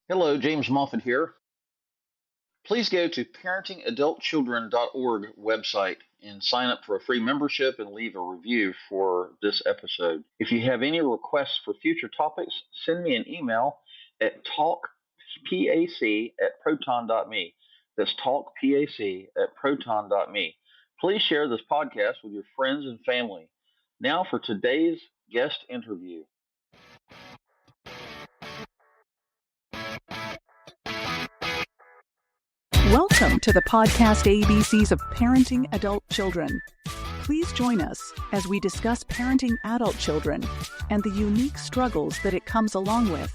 Hello, James Moffat here. Please go to parentingadultchildren.org website and sign up for a free membership and leave a review for this episode. If you have any requests for future topics, send me an email at talkpac@proton.me. That's talkpac@proton.me. Please share this podcast with your friends and family. Now for today's guest interview. Welcome to the podcast ABCs of Parenting Adult Children. Please join us as we discuss parenting adult children and the unique struggles that it comes along with.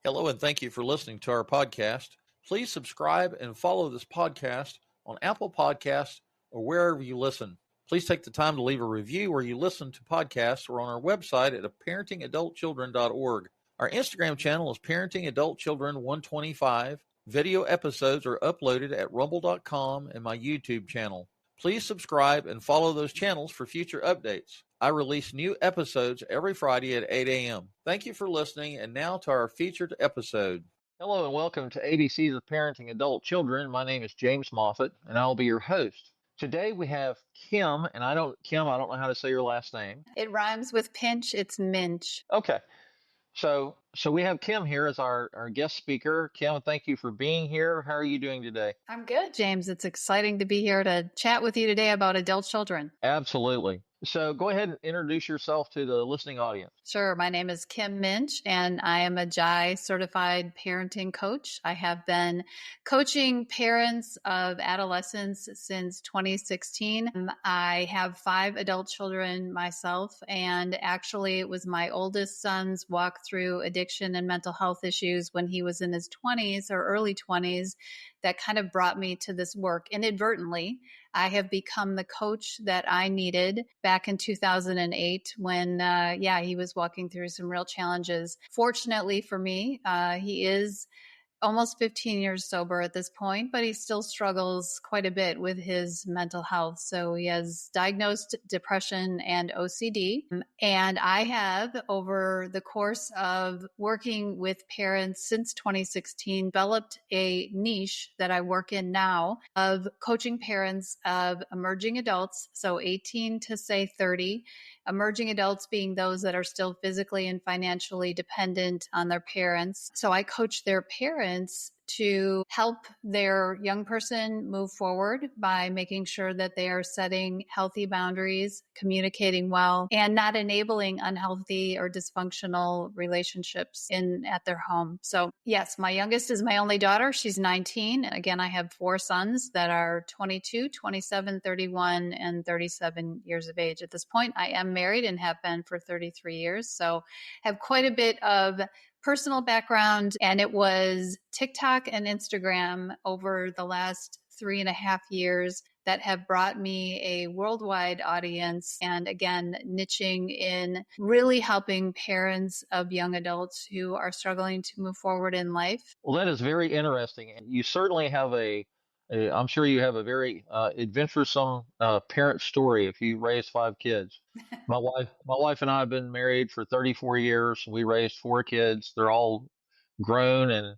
Hello, and thank you for listening to our podcast. Please subscribe and follow this podcast on Apple Podcasts or wherever you listen. Please take the time to leave a review where you listen to podcasts or on our website at parentingadultchildren.org. Our Instagram channel is parentingadultchildren125. Video episodes are uploaded at rumble.com and my YouTube channel. Please subscribe and follow those channels for future updates. I release new episodes every Friday at 8 a.m. Thank you for listening, and now to our featured episode. Hello, and welcome to ABCs of Parenting Adult Children. My name is James Moffat, and I'll be your host. Today we have Kim, and I don't know how to say your last name. It rhymes with pinch. It's minch. Okay. So we have Kim here as our guest speaker. Kim, thank you for being here. How are you doing today? I'm good, James. It's exciting to be here to chat with you today about adult children. Absolutely. So go ahead and introduce yourself to the listening audience. Sure. My name is Kim Minch, and I am a JAI certified parenting coach. I have been coaching parents of adolescents since 2016. I have 5 adult children myself, and actually it was my oldest son's walk through addiction and mental health issues when he was in his 20s or early 20s that kind of brought me to this work inadvertently. I have become the coach that I needed back in 2008 when, he was walking through some real challenges. Fortunately for me, he is almost 15 years sober at this point, but he still struggles quite a bit with his mental health. So he has diagnosed depression and OCD. And I have, over the course of working with parents since 2016, developed a niche that I work in now of coaching parents of emerging adults, so 18 to say 30, emerging adults being those that are still physically and financially dependent on their parents. So I coach their parents to help their young person move forward by making sure that they are setting healthy boundaries, communicating well, and not enabling unhealthy or dysfunctional relationships at their home. So yes, my youngest is my only daughter. She's 19. Again, I have 4 sons that are 22, 27, 31, and 37 years of age. At this point, I am married and have been for 33 years. So have quite a bit of personal background, and it was TikTok and Instagram over the last 3.5 years that have brought me a worldwide audience. And again, niching in really helping parents of young adults who are struggling to move forward in life. Well, that is very interesting. And you certainly have I'm sure you have a very adventuresome parent story if you raised 5 kids. My wife and I have been married for 34 years. We raised 4 kids. They're all grown and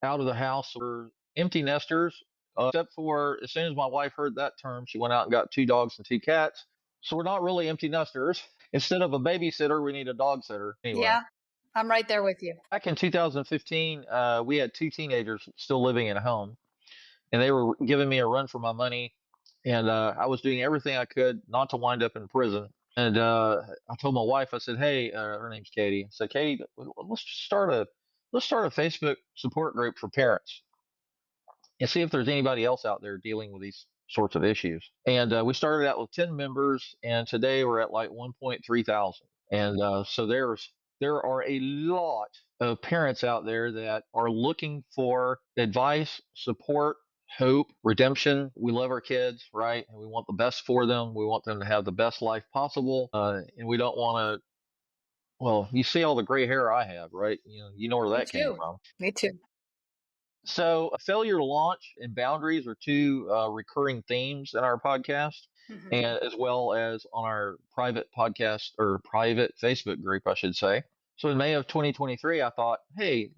out of the house. We're empty nesters, except for as soon as my wife heard that term, she went out and got 2 dogs and 2 cats. So we're not really empty nesters. Instead of a babysitter, we need a dog sitter. Anyway. Yeah, I'm right there with you. Back in 2015, we had 2 teenagers still living at home, and they were giving me a run for my money. And I was doing everything I could not to wind up in prison. And I told my wife, I said, "Hey, her name's Katie." I said, "Katie, let's start a Facebook support group for parents and see if there's anybody else out there dealing with these sorts of issues." And we started out with 10 members, and today we're at like 1.3 thousand. And so there are a lot of parents out there that are looking for advice, support, hope, redemption. We love our kids, right? And we want the best for them. We want them to have the best life possible. And we don't want to, well, you see all the gray hair I have, right? You know where that came from. Me too. So, failure to launch and boundaries are 2 recurring themes in our podcast. and as well as on our private podcast or private Facebook group, I should say. So in May of 2023, I thought, hey,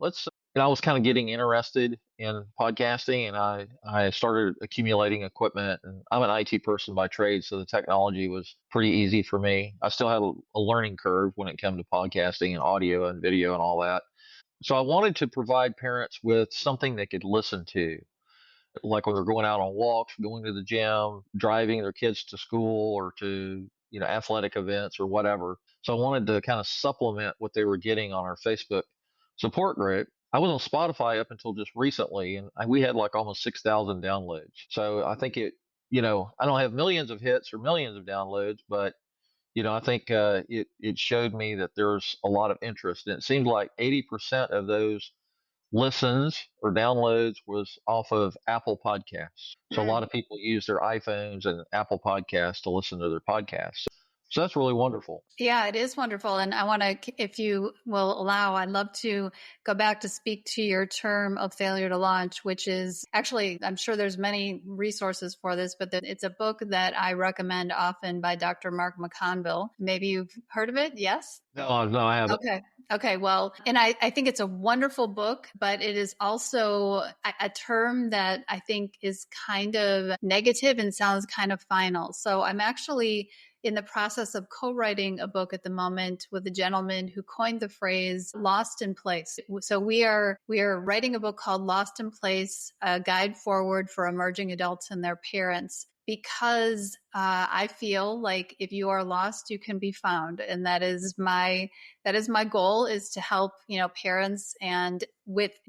I was kind of getting interested in podcasting, and I started accumulating equipment. And I'm an IT person by trade, so the technology was pretty easy for me. I still had a learning curve when it came to podcasting and audio and video and all that. So I wanted to provide parents with something they could listen to, like when they're going out on walks, going to the gym, driving their kids to school or to, athletic events or whatever. So I wanted to kind of supplement what they were getting on our Facebook support group. I was on Spotify up until just recently, and we had like almost 6,000 downloads. So I think I don't have millions of hits or millions of downloads, but I think it showed me that there's a lot of interest. And it seemed like 80% of those listens or downloads was off of Apple Podcasts. So a lot of people use their iPhones and Apple Podcasts to listen to their podcasts. So that's really wonderful. Yeah, it is wonderful. And I want to, if you will allow, I'd love to go back to speak to your term of failure to launch, which is actually, I'm sure there's many resources for this, but it's a book that I recommend often by Dr. Mark McConville. Maybe you've heard of it? Yes? No, I haven't. Okay. Well, and I think it's a wonderful book, but it is also a term that I think is kind of negative and sounds kind of final. So I'm actually in the process of co-writing a book at the moment with a gentleman who coined the phrase "lost in place." So we are writing a book called "Lost in Place: A Guide Forward for Emerging Adults and Their Parents." Because I feel like if you are lost, you can be found, and that is my goal, is to help parents. And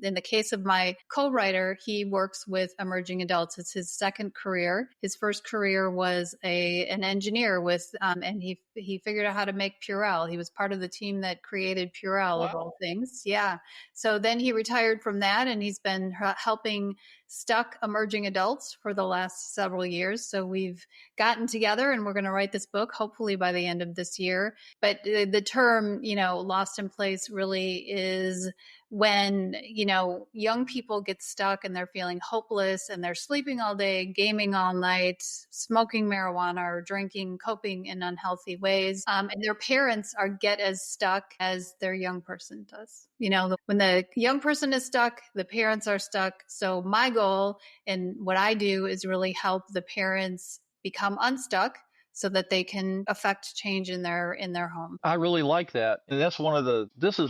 in the case of my co-writer, he works with emerging adults. It's his second career. His first career was an engineer and he figured out how to make Purell. He was part of the team that created Purell. Wow. Of all things. Yeah. So then he retired from that, and he's been helping stuck emerging adults for the last several years. So we've gotten together and we're going to write this book, hopefully by the end of this year. But the term, lost in place really is when, young people get stuck and they're feeling hopeless and they're sleeping all day, gaming all night, smoking marijuana or drinking, coping in unhealthy ways. And their parents get as stuck as their young person does. When the young person is stuck, the parents are stuck. So my goal and what I do is really help the parents become unstuck so that they can affect change in their home. I really like that. And this is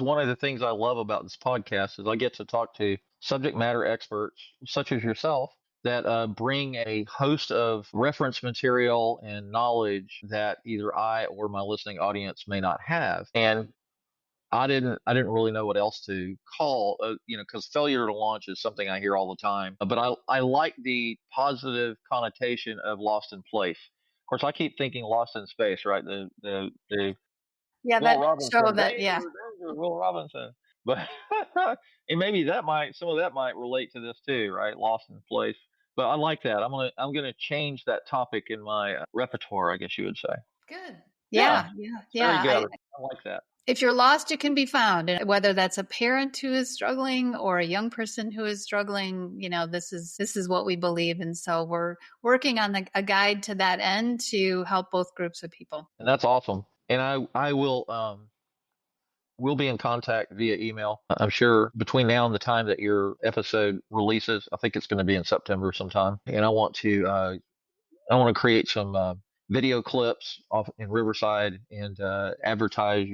one of the things I love about this podcast is I get to talk to subject matter experts such as yourself that bring a host of reference material and knowledge that either I or my listening audience may not have. And I didn't really know what else to call, because failure to launch is something I hear all the time. But I like the positive connotation of lost in place. Of course, I keep thinking lost in space, right? The yeah, Will that Robinson, show that danger, yeah. danger, Will Robinson. But and maybe some of that might relate to this too, right? Lost in place. But I like that. I'm gonna change that topic in my repertoire, I guess you would say. Good. Yeah. Very good. I like that. If you're lost, you can be found. And whether that's a parent who is struggling or a young person who is struggling, this is what we believe. And so we're working on a guide to that end to help both groups of people. And that's awesome. And I will we'll be in contact via email. I'm sure between now and the time that your episode releases, I think it's going to be in September sometime. And I want to create some video clips off in Riverside and advertise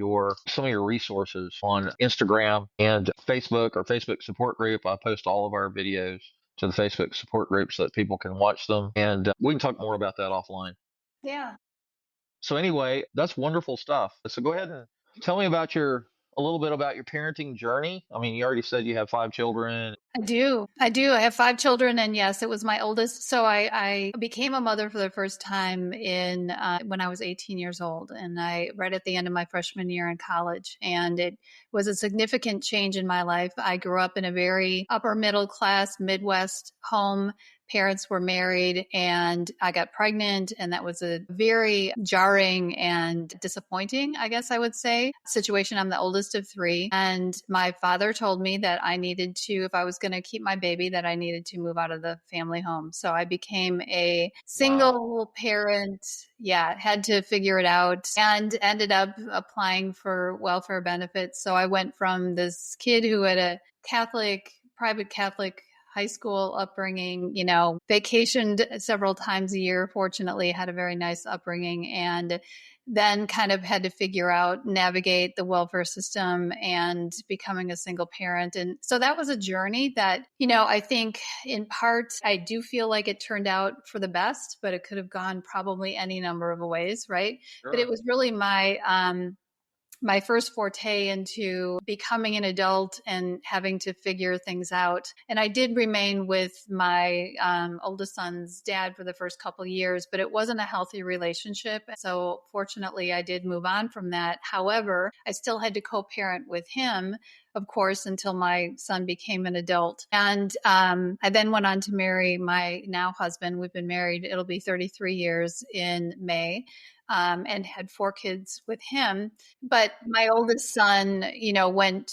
some of your resources on Instagram and Facebook, or Facebook support group. I post all of our videos to the Facebook support group so that people can watch them. And we can talk more about that offline. Yeah. So anyway, that's wonderful stuff. So go ahead and tell me a little bit about your parenting journey. I mean, you already said you have 5 children. I do. I have 5 children, and yes, it was my oldest. So I became a mother for the first time when I was 18 years old, and right at the end of my freshman year in college. And it was a significant change in my life. I grew up in a very upper middle class Midwest home. parents were married and I got pregnant. And that was a very jarring and disappointing, I guess I would say, situation. I'm the oldest of three. And my father told me that I needed to, if I was going to keep my baby, that I needed to move out of the family home. So I became a single parent. Yeah, had to figure it out and ended up applying for welfare benefits. So I went from this kid who had a private Catholic high school upbringing, vacationed several times a year, fortunately, had a very nice upbringing, and then kind of had to figure out, navigate the welfare system and becoming a single parent. And so that was a journey that, I think in part, I do feel like it turned out for the best, but it could have gone probably any number of ways, right? Sure. But it was really my first forte into becoming an adult and having to figure things out. And I did remain with my oldest son's dad for the first couple of years, but it wasn't a healthy relationship. So fortunately, I did move on from that. However, I still had to co-parent with him, of course, until my son became an adult. And I then went on to marry my now husband. We've been married, it'll be 33 years in May. And had 4 kids with him. But my oldest son, went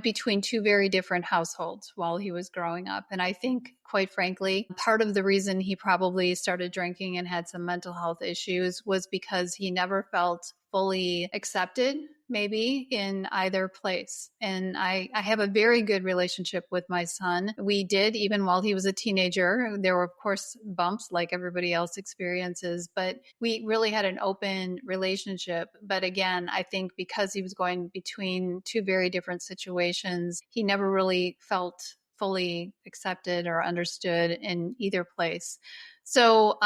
between 2 very different households while he was growing up. And I think, quite frankly, part of the reason he probably started drinking and had some mental health issues was because he never felt fully accepted, maybe, in either place. And I have a very good relationship with my son. We did, even while he was a teenager. There were, of course, bumps like everybody else experiences, but we really had an open relationship. But again, I think because he was going between 2 very different situations, he never really felt fully accepted or understood in either place. So,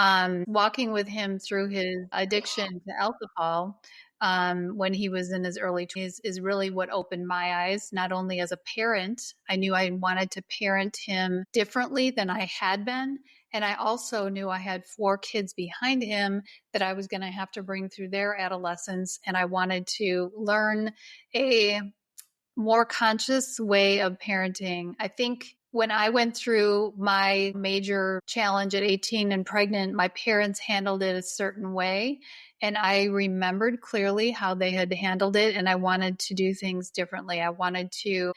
walking with him through his addiction to alcohol when he was in his early 20s is really what opened my eyes, not only as a parent. I knew I wanted to parent him differently than I had been. And I also knew I had 4 kids behind him that I was going to have to bring through their adolescence. And I wanted to learn a more conscious way of parenting. I think when I went through my major challenge at 18 and pregnant, my parents handled it a certain way. And I remembered clearly how they had handled it. And I wanted to do things differently. I wanted to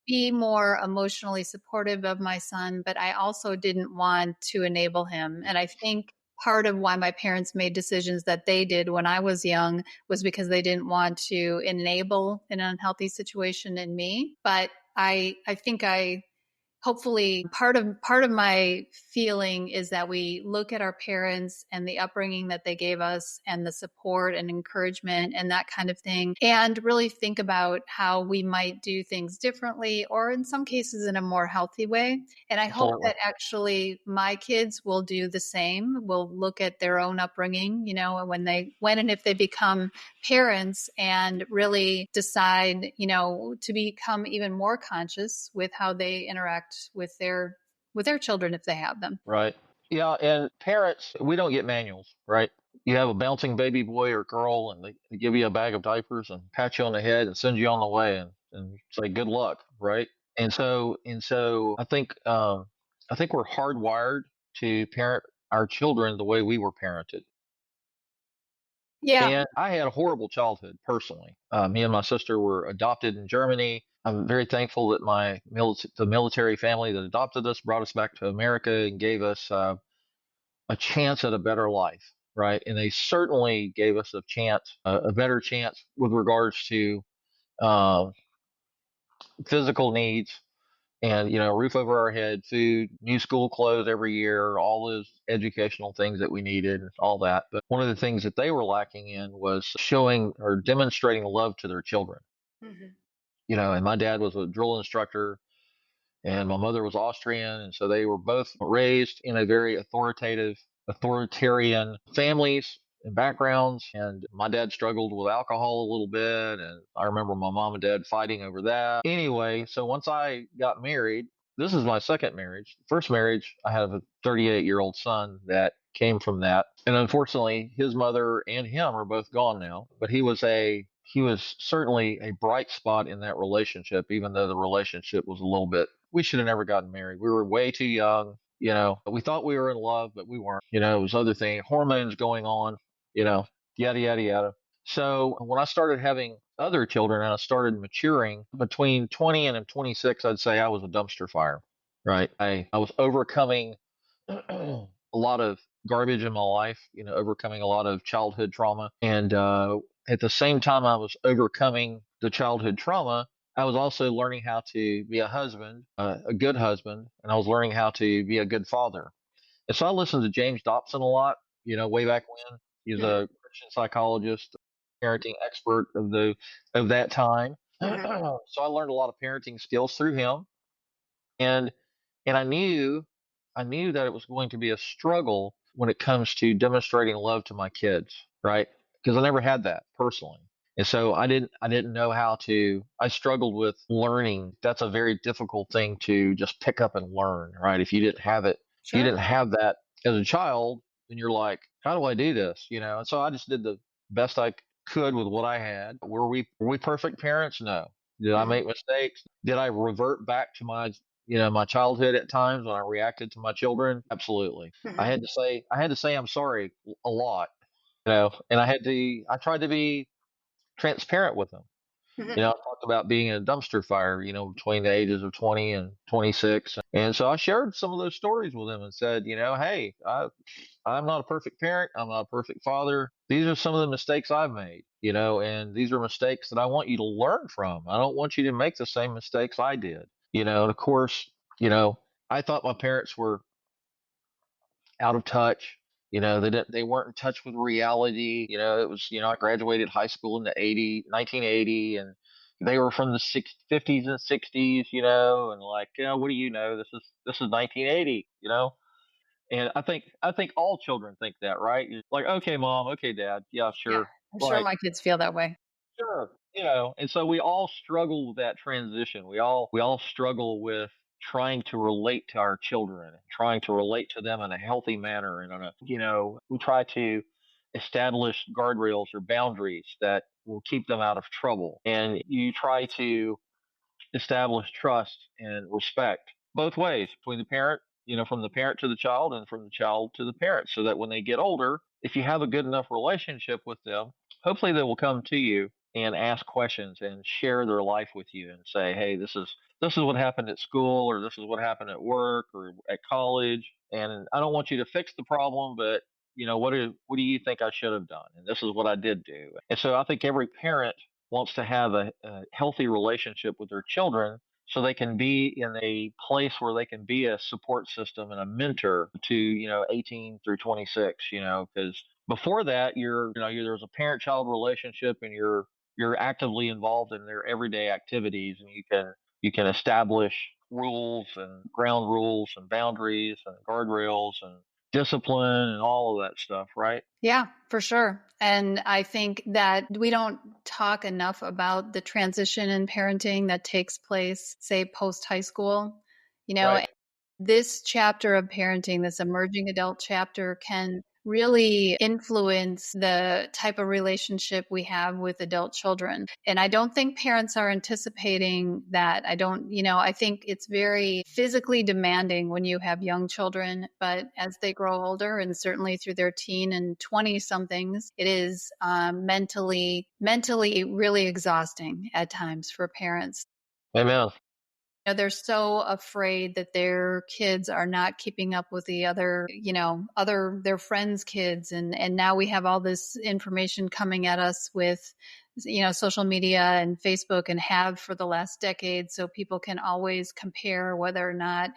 be more emotionally supportive of my son, but I also didn't want to enable him. And I think part of why my parents made decisions that they did when I was young was because they didn't want to enable an unhealthy situation in me. But I think hopefully part of my feeling is that we look at our parents and the upbringing that they gave us and the support and encouragement and that kind of thing, and really think about how we might do things differently, or in some cases in a more healthy way. And I hope that actually my kids will do the same, will look at their own upbringing, when and if they become parents, and really decide, to become even more conscious with how they interact with their children if they have them. Right. Yeah, and parents, we don't get manuals, right? You have a bouncing baby boy or girl, and they give you a bag of diapers and pat you on the head and send you on the way and say good luck, right? And so I think we're hardwired to parent our children the way we were parented. Yeah. And I had a horrible childhood personally. Me and my sister were adopted in Germany. I'm very thankful that the military family that adopted us brought us back to America and gave us a chance at a better life, right? And they certainly gave us a better chance with regards to uh, physical needs and a roof over our head, food, new school clothes every year, all those educational things that we needed, all that. But one of the things that they were lacking in was showing or demonstrating love to their children. Mm-hmm. And my dad was a drill instructor and my mother was Austrian, and so they were both raised in a very authoritarian families and backgrounds. And my dad struggled with alcohol a little bit, and I remember my mom and dad fighting over that. Anyway, so once I got married, this is my second marriage. First marriage, I have a 38-year-old son that came from that, and unfortunately, his mother and him are both gone now. But he was certainly a bright spot in that relationship, even though the relationship was a little bit we should have never gotten married. We were way too young. We thought we were in love, but we weren't. It was other things, hormones going on, yada, yada, yada. So when I started having other children and I started maturing between 20 and 26, I'd say I was a dumpster fire, right? I was overcoming a lot of garbage in my life, overcoming a lot of childhood trauma. And at the same time I was overcoming the childhood trauma, I was also learning how to be a husband, a good husband, and I was learning how to be a good father. And so I listened to James Dobson a lot, way back when. He's Mhm. a Christian psychologist, parenting expert of that time. Mhm. So I learned a lot of parenting skills through him. And and I knew that it was going to be a struggle when it comes to demonstrating love to my kids, right? Because I never had that personally. And so I didn't know how to. I struggled with learning. That's a very difficult thing to just pick up and learn, right? If you didn't have it, if you Sure. didn't have that as a child, then you're like, how do I do this? And so I just did the best I could with what I had. Were we perfect parents? No. Did I Mhm. make mistakes? Did I revert back to my childhood at times when I reacted to my children? Absolutely. I Mhm. had to say I had to say I'm sorry a lot, and I tried to be transparent with them. Mhm. I talked about being in a dumpster fire, between the ages of 20 and 26. And so I shared some of those stories with them and said, hey, I'm not a perfect parent. I'm not a perfect father. These are some of the mistakes I've made, and these are mistakes that I want you to learn from. I don't want you to make the same mistakes I did, and of course, you know, I thought my parents were out of touch. They weren't in touch with reality. It was, I graduated high school in the 1980, and they were from the 50s and 60s, and like, what do you know? This is 1980, and I think all children think that, right? You're like, okay, mom, okay, dad, yeah, Yeah, sure. I'm sure Like, my kids feel that way. sure, and so we all struggle with that transition. We all struggle with trying to relate to our children, trying to relate to them in a healthy manner, and we try to establish guardrails or boundaries that will keep them out of trouble. And you try to establish trust and respect both ways between the parent, from the parent to the child and from the child to the parent, so that when they get older, if you have a good enough relationship with them, hopefully they will come to you and ask questions and share their life with you and say, hey, this is what happened at school, or this is what happened at work or at college, and I don't want you to fix the problem, but what do you think I should have done? And this is what I did do. And so I think every parent wants to have a healthy relationship with their children, so they can be in a place where they can be a support system and a mentor to 18 through 26, because before that there's a parent child relationship, and you're actively involved in their everyday activities, and you can establish rules and ground rules and boundaries and guardrails and discipline and all of that stuff, right? Yeah, for sure. And I think that we don't talk enough about the transition in parenting that takes place, say, post high school. You know, Right. this chapter of parenting, this emerging adult chapter, can really influence the type of relationship we have with adult children. And I don't think parents are anticipating that. I think it's very physically demanding when you have young children, but as they grow older, and certainly through their teen and 20 somethings, it is mentally really exhausting at times for parents. Amen. They're so afraid that their kids are not keeping up with the other their friends' kids, and now we have all this information coming at us with social media and Facebook, and have for the last decade, so people can always compare whether or not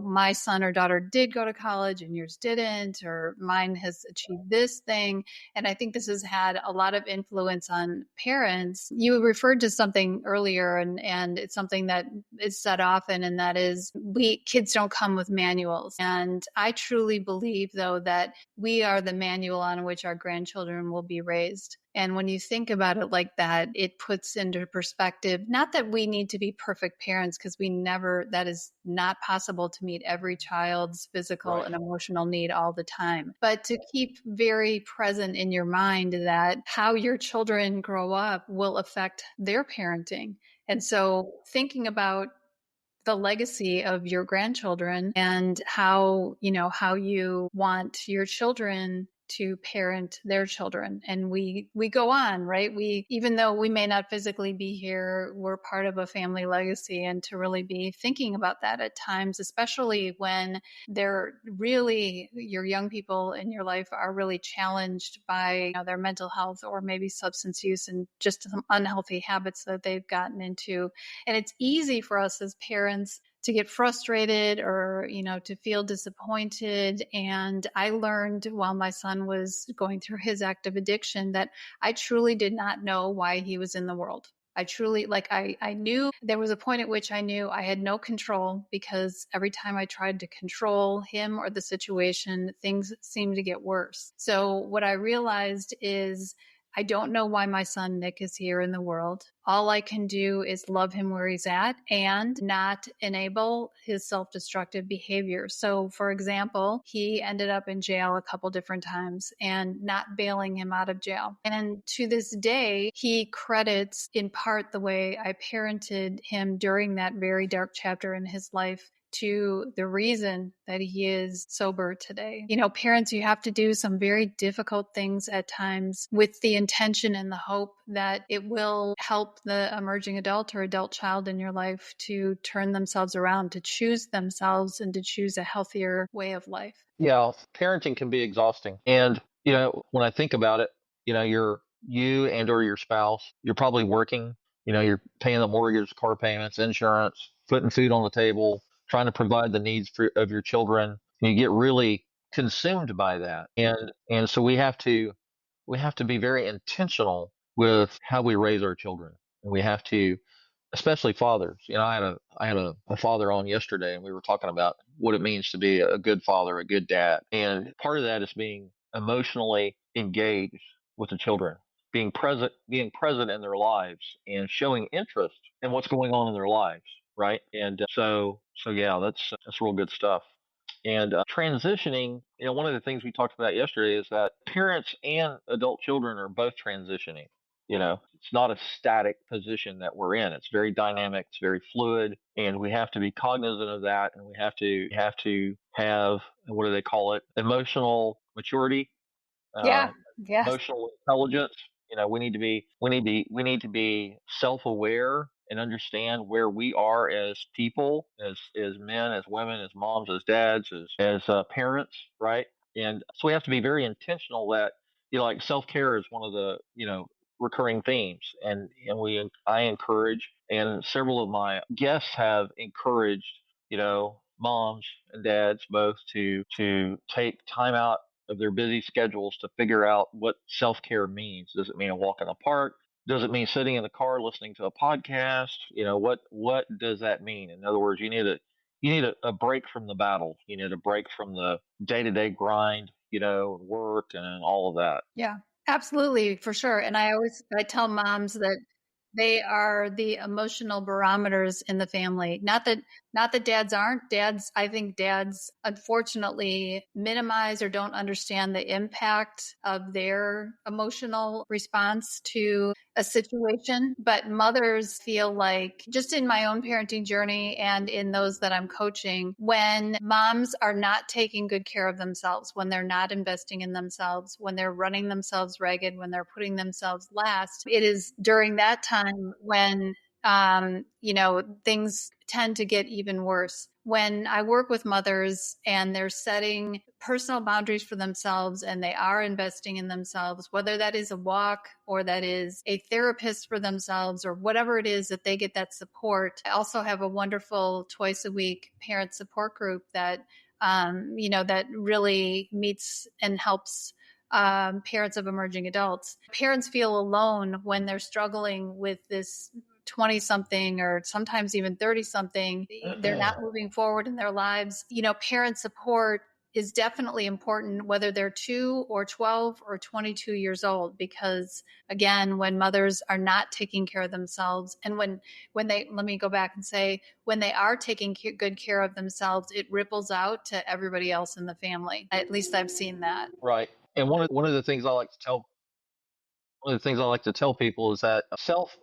my son or daughter did go to college and yours didn't, or mine has achieved this thing. And I think this has had a lot of influence on parents. You referred to something earlier, and it's something that is said often, and that is, we kids don't come with manuals. And I truly believe, though, that we are the manual on which our grandchildren will be raised. And when you think about it like that, it puts into perspective, not that we need to be perfect parents, because that is not possible to meet every child's physical Right. and emotional need all the time, but to keep very present in your mind that how your children grow up will affect their parenting. And so thinking about the legacy of your grandchildren and how you want your children to parent their children. And we go on, right? We, even though we may not physically be here, we're part of a family legacy, and to really be thinking about that at times, especially when they're really, your young people in your life are really challenged by their mental health or maybe substance use and just some unhealthy habits that they've gotten into. And it's easy for us as parents to get frustrated or to feel disappointed. And I learned while my son was going through his active addiction that I truly did not know why he was in the world. I truly, I knew there was a point at which I knew I had no control, because every time I tried to control him or the situation, things seemed to get worse. So what I realized is I don't know why my son Nick is here in the world. All I can do is love him where he's at and not enable his self-destructive behavior. So, for example, he ended up in jail a couple different times and not bailing him out of jail. And to this day, he credits in part the way I parented him during that very dark chapter in his life to the reason that he is sober today. Parents, you have to do some very difficult things at times with the intention and the hope that it will help the emerging adult or adult child in your life to turn themselves around, to choose themselves, and to choose a healthier way of life. Yeah, parenting can be exhausting. And, when I think about it, you and or your spouse, you're probably working, you're paying the mortgage, car payments, insurance, putting food on the table, trying to provide the needs of your children. And you get really consumed by that. And so we have to be very intentional with how we raise our children. And we have to, especially fathers. I had a father on yesterday, and we were talking about what it means to be a good father, a good dad. And part of that is being emotionally engaged with the children, being present in their lives and showing interest in what's going on in their lives, right? And so yeah, that's real good stuff. And transitioning, one of the things we talked about yesterday is that parents and adult children are both transitioning. It's not a static position that we're in. It's very dynamic, it's very fluid, and we have to be cognizant of that, and we have to have, what do they call it? Emotional maturity, Yeah. uh, Yes. emotional intelligence. We need to be self-aware and understand where we are as people, as men, as women, as moms, as dads, as parents, right? And so we have to be very intentional that, like, self-care is one of the, recurring themes. And I encourage, and several of my guests have encouraged, moms and dads both to take time out of their busy schedules to figure out what self-care means. Does it mean a walk in the park? Does it mean sitting in the car listening to a podcast? What does that mean? In other words, you need a break from the battle. You need a break from the day-to-day grind, work and all of that. Yeah, absolutely, for sure. And I tell moms that they are the emotional barometers in the family. Not that dads aren't. Dads, I think dads unfortunately minimize or don't understand the impact of their emotional response to a situation. But mothers feel like, just in my own parenting journey and in those that I'm coaching, when moms are not taking good care of themselves, when they're not investing in themselves, when they're running themselves ragged, when they're putting themselves last, it is during that time when things tend to get even worse. When I work with mothers and they're setting personal boundaries for themselves and they are investing in themselves, whether that is a walk or that is a therapist for themselves or whatever it is, that they get that support. I also have a wonderful twice a week parent support group that that really meets and helps parents of emerging adults. Parents feel alone when they're struggling with this 20 something or sometimes even 30 something. They're not moving forward in their lives. Parent support is definitely important, whether they're 2 or 12 or 22 years old, because again, when mothers are not taking care of themselves, and when they, let me go back and say, when they are taking good care of themselves, it ripples out to everybody else in the family. At least I've seen that. Right. And one of the things I like to tell people is that self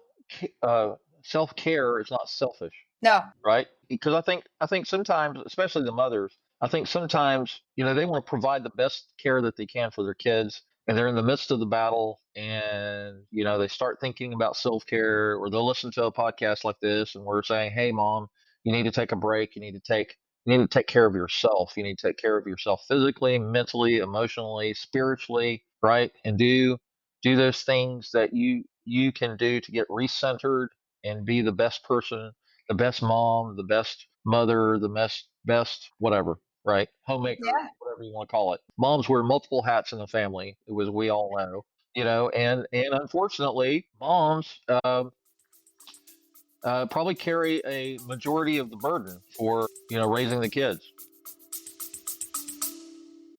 care is not selfish, No. right? because I think sometimes, especially the mothers, I think sometimes, they want to provide the best care that they can for their kids, and they're in the midst of the battle, and they start thinking about self-care, or they'll listen to a podcast like this, and we're saying, "Hey, mom, you need to take a break. You need to take care of yourself. You need to take care of yourself physically, mentally, emotionally, spiritually, right? And do those things that you can do to get recentered and be the best person, the best mom, the best mother, the best whatever, right? Homemaker, Yeah. whatever you want to call it. Moms wear multiple hats in the family, as we all know, and unfortunately, moms probably carry a majority of the burden for raising the kids.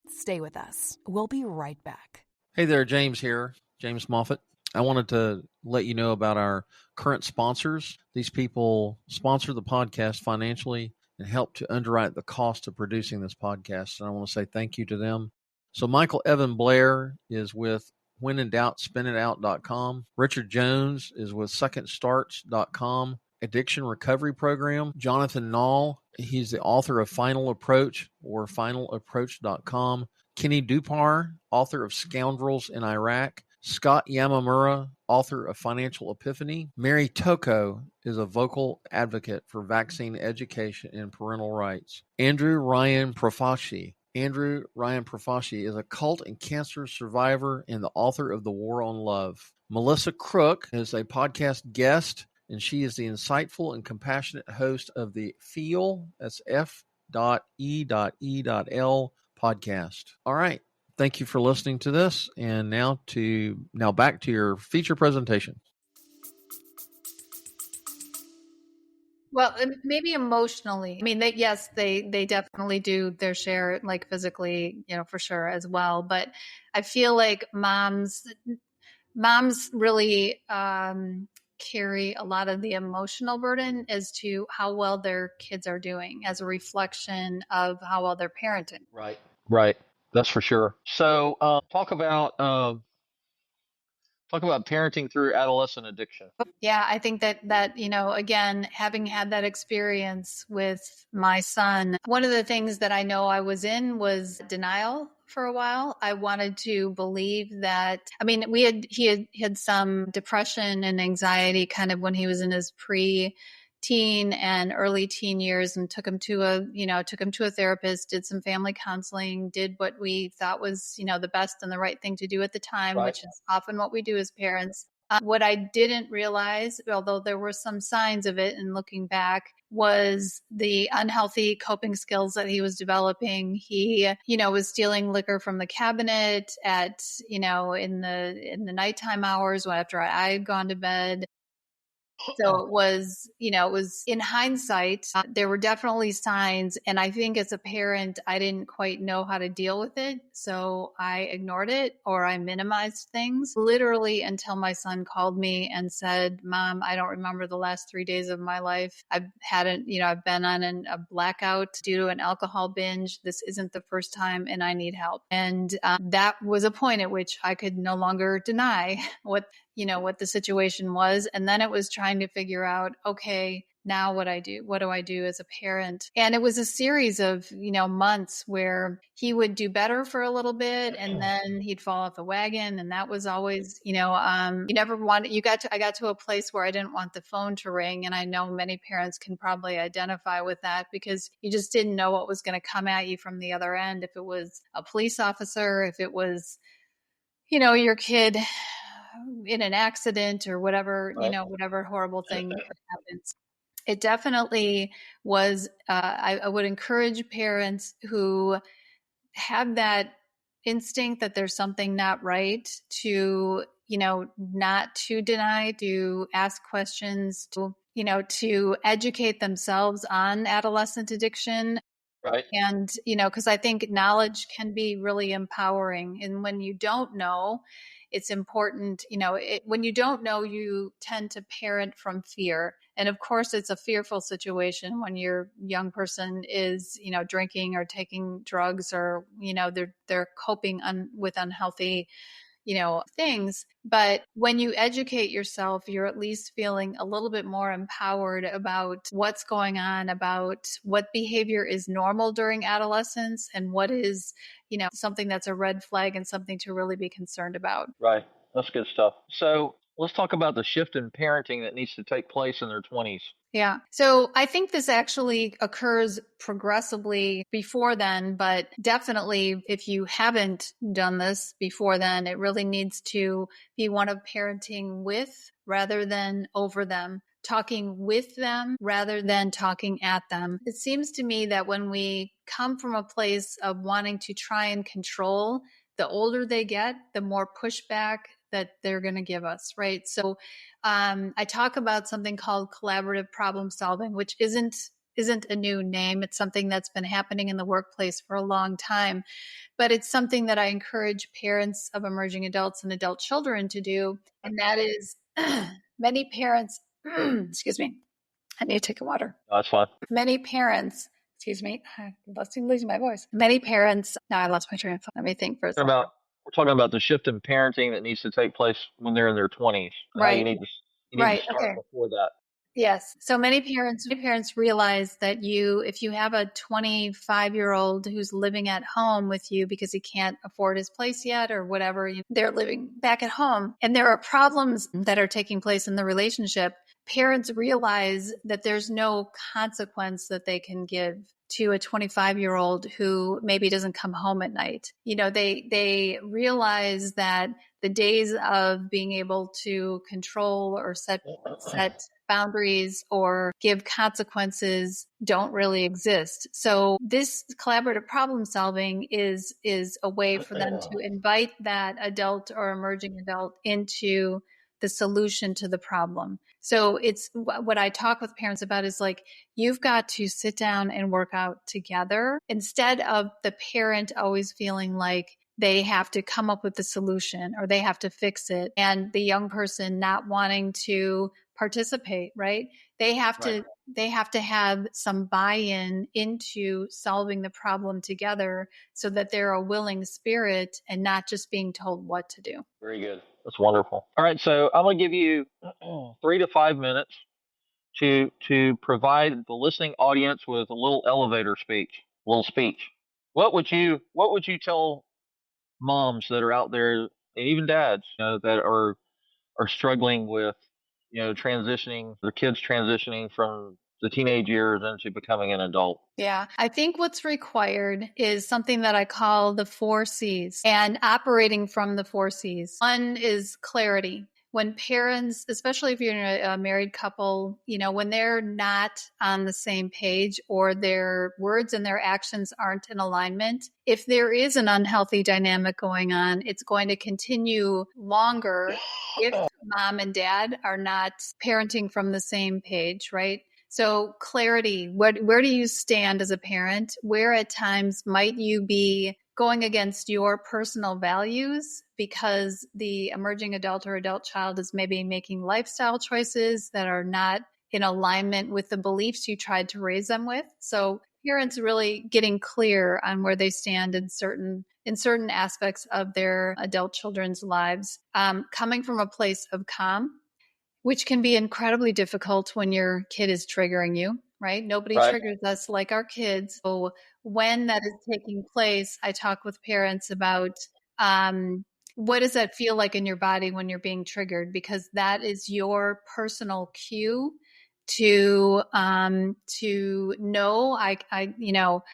Stay with us. We'll be right back. Hey there, James here, James Moffat. I wanted to let you know about our current sponsors. These people sponsor the podcast financially and help to underwrite the cost of producing this podcast. And I want to say thank you to them. So Michael Evan Blair is with whenindoubt.spinitout.com. Richard Jones is with secondstarts.com. Addiction Recovery Program. Jonathan Nall, he's the author of Final Approach or finalapproach.com. Kenny Dupar, author of Scoundrels in Iraq. Scott Yamamura, author of Financial Epiphany. Mary Toko is a vocal advocate for vaccine education and parental rights. Andrew Ryan Profashi is a cult and cancer survivor and the author of The War on Love. Melissa Crook is a podcast guest, and she is the insightful and compassionate host of the Feel, that's F.E.E.L. podcast. All right. Thank you for listening to this. And now back to your feature presentation. Well, maybe emotionally. I mean, they definitely do their share, like physically, for sure as well. But I feel like moms really carry a lot of the emotional burden as to how well their kids are doing, as a reflection of how well they're parenting. Right. That's for sure. So, talk about parenting through adolescent addiction. Yeah, I think that again, having had that experience with my son, one of the things that I know I was in was denial for a while. I wanted to believe that, I mean, he had some depression and anxiety kind of when he was in his teen and early teen years, and took him to a therapist, did some family counseling, did what we thought was, the best and the right thing to do at the time, Right. which is often what we do as parents. What I didn't realize, although there were some signs of it in looking back, was the unhealthy coping skills that he was developing. He, was stealing liquor from the cabinet at, in the nighttime hours after I had gone to bed. So it was in hindsight, there were definitely signs. And I think as a parent, I didn't quite know how to deal with it. So I ignored it, or I minimized things, literally until my son called me and said, "Mom, I don't remember the last 3 days of my life. I've been on a blackout due to an alcohol binge. This isn't the first time, and I need help." And that was a point at which I could no longer deny what the situation was. And then it was trying to figure out, okay, now what do I do as a parent? And it was a series of, months where he would do better for a little bit, and then he'd fall off the wagon. And that was always, I got to a place where I didn't want the phone to ring. And I know many parents can probably identify with that, because you just didn't know what was going to come at you from the other end. If it was a police officer, if it was, your kid in an accident or whatever, Right. Whatever horrible thing happens. It definitely was, I would encourage parents who have that instinct that there's something not right to, not to deny, to ask questions, to educate themselves on adolescent addiction. Right. And, because I think knowledge can be really empowering. And when you don't know, it's important, when you don't know, you tend to parent from fear. And of course, it's a fearful situation when your young person is, drinking or taking drugs, or, they're coping with unhealthy, things. But when you educate yourself, you're at least feeling a little bit more empowered about what's going on, about what behavior is normal during adolescence and what is, something that's a red flag and something to really be concerned about. Right. That's good stuff. So let's talk about the shift in parenting that needs to take place in their 20s. Yeah. So I think this actually occurs progressively before then, but definitely if you haven't done this before then, it really needs to be one of parenting with rather than over them, talking with them rather than talking at them. It seems to me that when we come from a place of wanting to try and control, the older they get, the more pushback that they're going to give us, right? So I talk about something called collaborative problem solving, which isn't a new name. It's something that's been happening in the workplace for a long time, but it's something that I encourage parents of emerging adults and adult children to do. And that is many parents, excuse me, I need to take a water. No, that's fine. Many parents, excuse me, I'm losing my voice. Many parents, now I lost my train of thought. Let me think for a second. We're talking about the shift in parenting that needs to take place when they're in their 20s. Right. You need to start before that. Yes. So many parents realize that if you have a 25-year-old who's living at home with you because he can't afford his place yet or whatever, they're living back at home and there are problems that are taking place in the relationship, parents realize that there's no consequence that they can give to a 25-year-old who maybe doesn't come home at night. They realize that the days of being able to control or set boundaries or give consequences don't really exist. So this collaborative problem solving is a way for them to invite that adult or emerging adult into the solution to the problem. So it's what I talk with parents about is like, you've got to sit down and work out together instead of the parent always feeling like they have to come up with the solution or they have to fix it and the young person not wanting to participate, right? They have to have some buy-in into solving the problem together so that they're a willing spirit and not just being told what to do. Very good. That's wonderful. All right, so I'm going to give you 3 to 5 minutes to provide the listening audience with a little elevator speech, What would you tell moms that are out there, and even dads, that are struggling with, their kids transitioning from the teenage years into becoming an adult? Yeah, I think what's required is something that I call the 4 C's and operating from the 4 C's. One is clarity. When parents, especially if you're in a married couple, when they're not on the same page or their words and their actions aren't in alignment, if there is an unhealthy dynamic going on, it's going to continue longer if mom and dad are not parenting from the same page, right? So clarity, where do you stand as a parent? Where at times might you be going against your personal values because the emerging adult or adult child is maybe making lifestyle choices that are not in alignment with the beliefs you tried to raise them with? So parents really getting clear on where they stand in certain aspects of their adult children's lives, coming from a place of calm, which can be incredibly difficult when your kid is triggering you, right? Nobody triggers us like our kids. So when that is taking place, I talk with parents about what does that feel like in your body when you're being triggered? Because that is your personal cue to know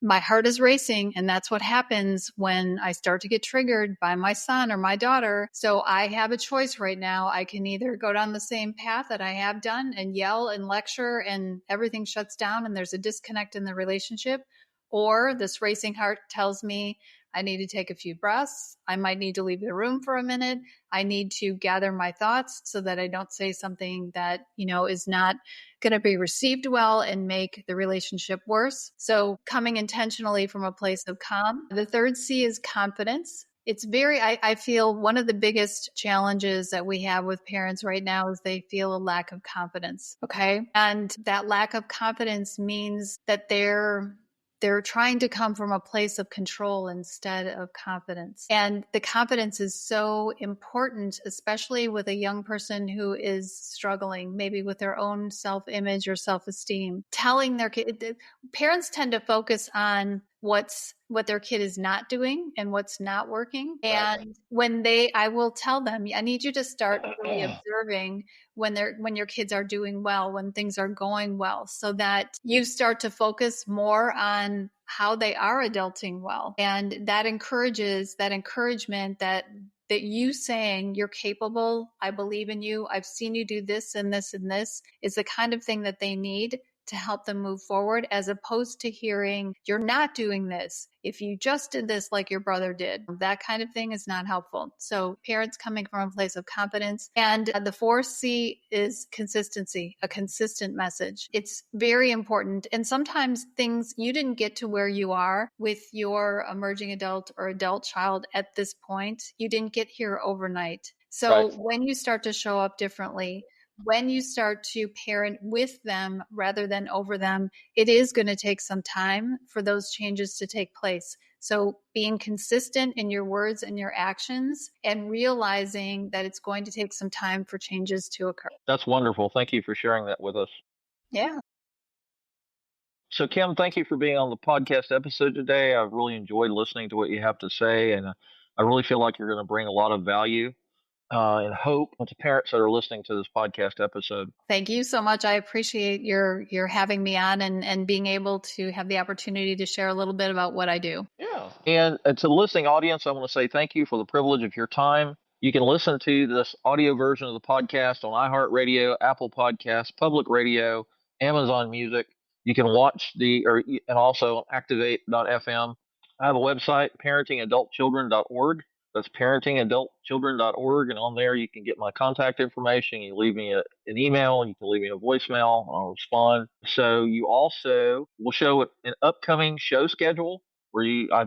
my heart is racing, and that's what happens when I start to get triggered by my son or my daughter. So I have a choice right now. I can either go down the same path that I have done and yell and lecture and everything shuts down and there's a disconnect in the relationship, or this racing heart tells me I need to take a few breaths. I might need to leave the room for a minute. I need to gather my thoughts so that I don't say something that, is not going to be received well and make the relationship worse. So coming intentionally from a place of calm. The 3rd C is confidence. It's I feel one of the biggest challenges that we have with parents right now is they feel a lack of confidence. Okay. And that lack of confidence means that they're they're trying to come from a place of control instead of confidence. And the confidence is so important, especially with a young person who is struggling, maybe with their own self-image or self-esteem. Telling their kid, parents tend to focus on what their kid is not doing and what's not working. And when I will tell them, I need you to start really observing when your kids are doing well, when things are going well, so that you start to focus more on how they are adulting well. And that encouragement that you saying you're capable, I believe in you, I've seen you do this and this and this, is the kind of thing that they need to help them move forward, as opposed to hearing, you're not doing this. If you just did this like your brother did, that kind of thing is not helpful. So parents coming from a place of confidence. And the 4C is consistency, a consistent message. It's very important. And sometimes things, you didn't get to where you are with your emerging adult or adult child at this point. You didn't get here overnight. So when you start to show up differently, when you start to parent with them rather than over them, it is going to take some time for those changes to take place. So being consistent in your words and your actions, and realizing that it's going to take some time for changes to occur. That's wonderful. Thank you for sharing that with us. Yeah. So, Kim, thank you for being on the podcast episode today. I've really enjoyed listening to what you have to say, and I really feel like you're going to bring a lot of value and hope to parents that are listening to this podcast episode. Thank you so much. I appreciate your having me on and being able to have the opportunity to share a little bit about what I do. Yeah. And to the listening audience, I want to say thank you for the privilege of your time. You can listen to this audio version of the podcast on iHeartRadio, Apple Podcasts, Public Radio, Amazon Music. You can watch and also activate.fm. I have a website, parentingadultchildren.org. That's parentingadultchildren.org, and on there you can get my contact information. You leave me an email, you can leave me a voicemail, and I'll respond. So you also will show an upcoming show schedule where I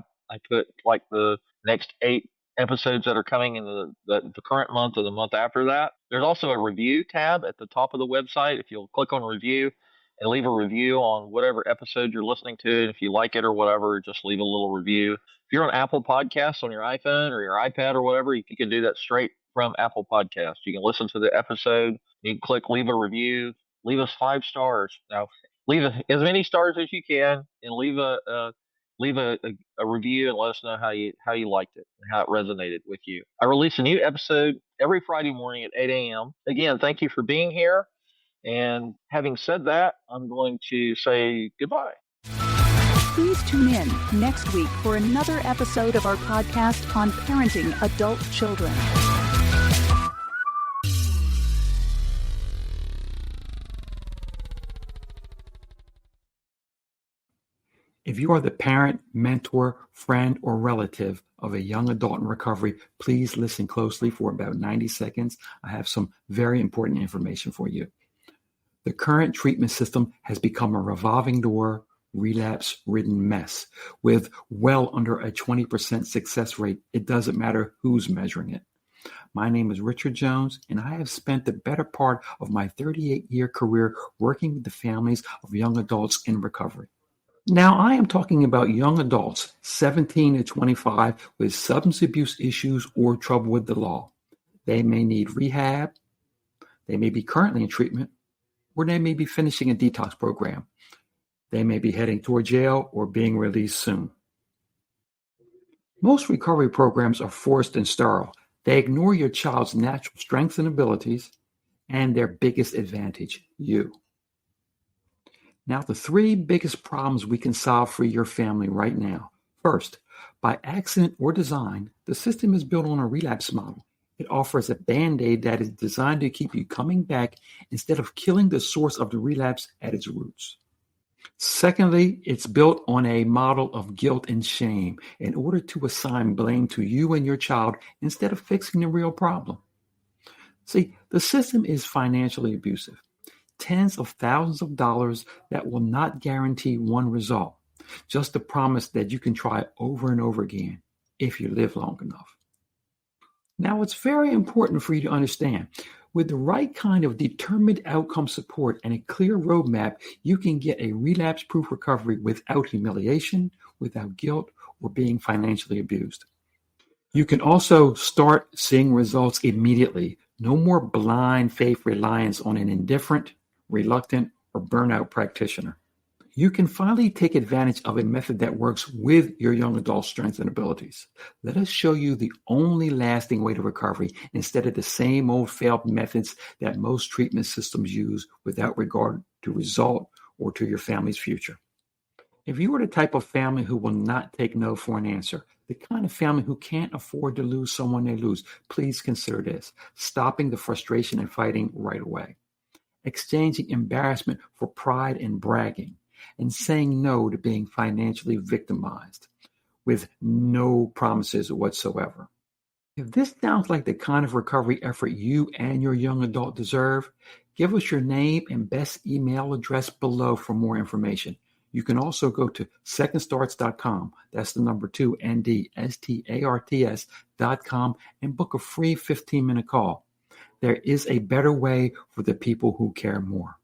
put like the next 8 episodes that are coming in the current month or the month after that. There's also a review tab at the top of the website. If you'll click on review and leave a review on whatever episode you're listening to, and if you like it or whatever, just leave a little review. If you're on Apple Podcasts on your iPhone or your iPad or whatever, you can do that straight from Apple Podcasts. You can listen to the episode, you can click leave a review, leave us 5 stars. Now, leave as many stars as you can, and leave a review and let us know how you liked it and how it resonated with you. I release a new episode every Friday morning at 8 a.m. Again, thank you for being here. And having said that, I'm going to say goodbye. Please tune in next week for another episode of our podcast on parenting adult children. If you are the parent, mentor, friend, or relative of a young adult in recovery, please listen closely for about 90 seconds. I have some very important information for you. The current treatment system has become a revolving door, relapse-ridden mess with well under a 20% success rate. It doesn't matter who's measuring it. My name is Richard Jones, and I have spent the better part of my 38-year career working with the families of young adults in recovery. Now, I am talking about young adults, 17 to 25, with substance abuse issues or trouble with the law. They may need rehab, they may be currently in treatment, or they may be finishing a detox program. They may be heading toward jail or being released soon. Most recovery programs are forced and sterile. They ignore your child's natural strengths and abilities and their biggest advantage, you. Now, the 3 biggest problems we can solve for your family right now. First, by accident or design, the system is built on a relapse model. It offers a Band-Aid that is designed to keep you coming back instead of killing the source of the relapse at its roots. Secondly, it's built on a model of guilt and shame in order to assign blame to you and your child instead of fixing the real problem. See, the system is financially abusive. Tens of thousands of dollars that will not guarantee one result, just the promise that you can try over and over again if you live long enough. Now, it's very important for you to understand. With the right kind of determined outcome support and a clear roadmap, you can get a relapse-proof recovery without humiliation, without guilt, or being financially abused. You can also start seeing results immediately. No more blind faith reliance on an indifferent, reluctant, or burnout practitioner. You can finally take advantage of a method that works with your young adult strengths and abilities. Let us show you the only lasting way to recovery instead of the same old failed methods that most treatment systems use without regard to result or to your family's future. If you are the type of family who will not take no for an answer, the kind of family who can't afford to lose someone they lose, please consider this: stopping the frustration and fighting right away, exchanging embarrassment for pride and bragging, and saying no to being financially victimized with no promises whatsoever. If this sounds like the kind of recovery effort you and your young adult deserve, give us your name and best email address below for more information. You can also go to secondstarts.com, that's the number 2, NDSTARTS.com, and book a free 15-minute call. There is a better way for the people who care more.